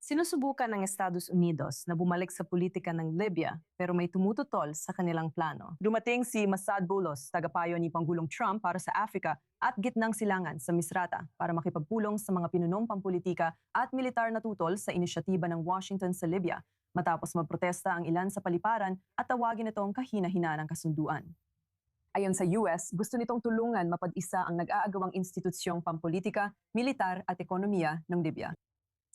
Sinusubukan ng Estados Unidos na bumalik sa politika ng Libya pero may tumututol sa kanilang plano. Dumating si Masad Boulos, tagapayo ni Pangulong Trump para sa Africa at gitnang silangan sa Misrata para makipagpulong sa mga pinunong pampolitika at militar na tutol sa inisyatiba ng Washington sa Libya matapos magprotesta ang ilan sa paliparan at tawagin itong kahina-hina ng kasunduan. Ayon sa US, gusto nitong tulungan mapag-isa ang nag-aagawang institusyong pampolitika, militar at ekonomiya ng Libya.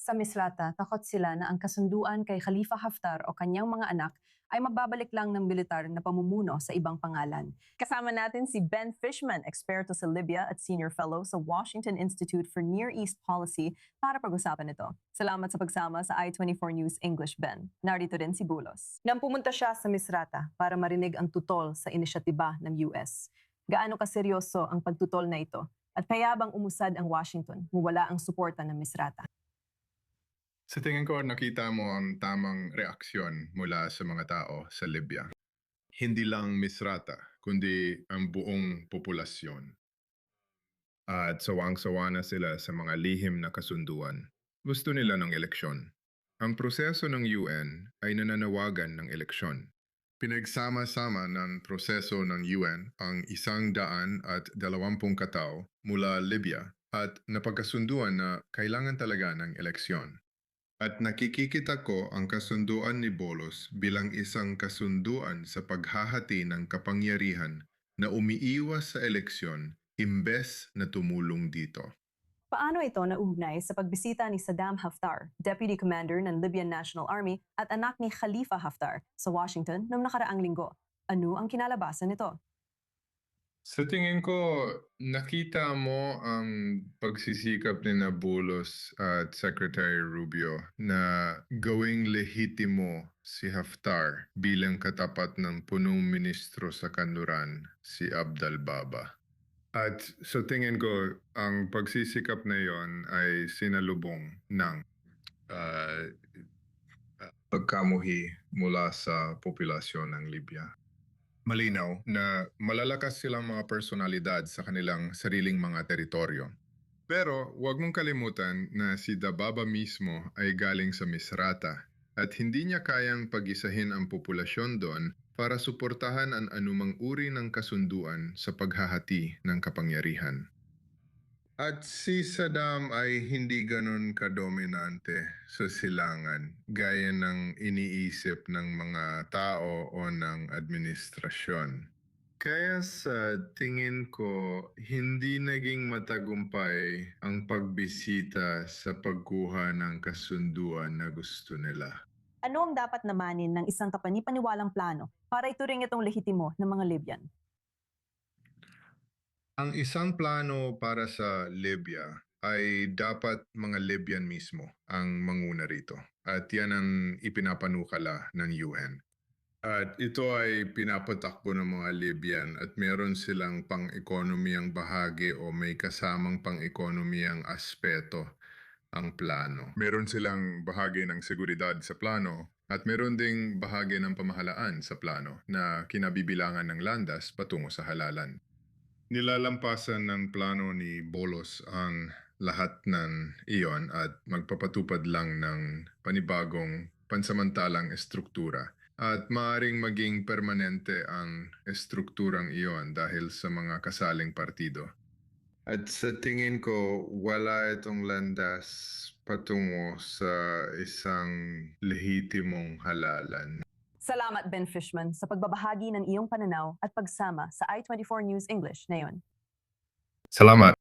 Sa Misrata, takot sila na ang kasunduan kay Khalifa Haftar o kanyang mga anak ay magbabalik lang ng militar na pamumuno sa ibang pangalan. Kasama natin si Ben Fishman, eksperto sa Libya at senior fellow sa Washington Institute for Near East Policy para pag-usapan ito. Salamat sa pagsama sa I-24 News English, Ben. Narito din si Bulos. Nang pumunta siya sa Misrata para marinig ang tutol sa inisyatiba ng US. Gaano kaseryoso ang pagtutol na ito? At kaya bang umusad ang Washington mawala ang suporta ng Misrata? Sa tingin ko, nakita mo ang tamang reaksyon mula sa mga tao sa Libya. Hindi lang Misrata, kundi ang buong populasyon. At sawang-sawa na sila sa mga lihim na kasunduan. Gusto nila ng eleksyon. Ang proseso ng UN ay nananawagan ng eleksyon. Pinagsama-sama ng proseso ng UN ang 120 katao mula Libya at napagkasunduan na kailangan talaga ng eleksyon. At nakikita ko ang kasunduan ni Boulos bilang isang kasunduan sa paghahati ng kapangyarihan na umiiwas sa eleksyon imbes na tumulong dito. Paano ito naugnay sa pagbisita ni Saddam Haftar, Deputy Commander ng Libyan National Army at anak ni Khalifa Haftar sa Washington noong nakaraang linggo? Ano ang kinalabasan nito? Sa tingin ko, nakita mo ang pagsisikap ni Boulos at Secretary Rubio na gawing lehitimo si Haftar bilang katapat ng punong ministro sa kanluran, si Abdal Baba. At sa tingin ko, ang pagsisikap na yon ay sinalubong ng ah, pagkamuhi mula sa populasyon ng Libya. Malinaw na malalakas silang mga personalidad sa kanilang sariling mga teritoryo. Pero huwag mong kalimutan na si Dababa mismo ay galing sa Misrata at hindi niya kayang pag-isahin ang populasyon doon para suportahan ang anumang uri ng kasunduan sa paghahati ng kapangyarihan. At si Saddam ay hindi ganun kadominante sa silangan gaya ng iniisip ng mga tao o ng administrasyon. Kaya sa tingin ko, hindi naging matagumpay ang pagbisita sa pagkuha ng kasunduan na gusto nila. Ano ang dapat namanin ng isang kapanipaniwalang plano para ituring itong lehitimo ng mga Libyan? Ang isang plano para sa Libya ay dapat mga Libyan mismo ang manguna rito. At yan ang ipinapanukala ng UN. At ito ay pinapatakbo ng mga Libyan at meron silang pang-ekonomiyang bahagi o may kasamang pang-ekonomiyang aspeto ang plano. Meron silang bahagi ng seguridad sa plano at meron ding bahagi ng pamahalaan sa plano na kinabibilangan ng landas patungo sa halalan. Nilalampasan ng plano ni Boulos ang lahat ng iyon at magpapatupad lang ng panibagong pansamantalang estruktura. At maaaring maging permanente ang estrukturang iyon dahil sa mga kasaling partido. At sa tingin ko, wala itong landas patungo sa isang lehitimong halalan. Salamat, Ben Fishman, sa pagbabahagi ng iyong pananaw at pagsama sa I-24 News English ngayon. Salamat.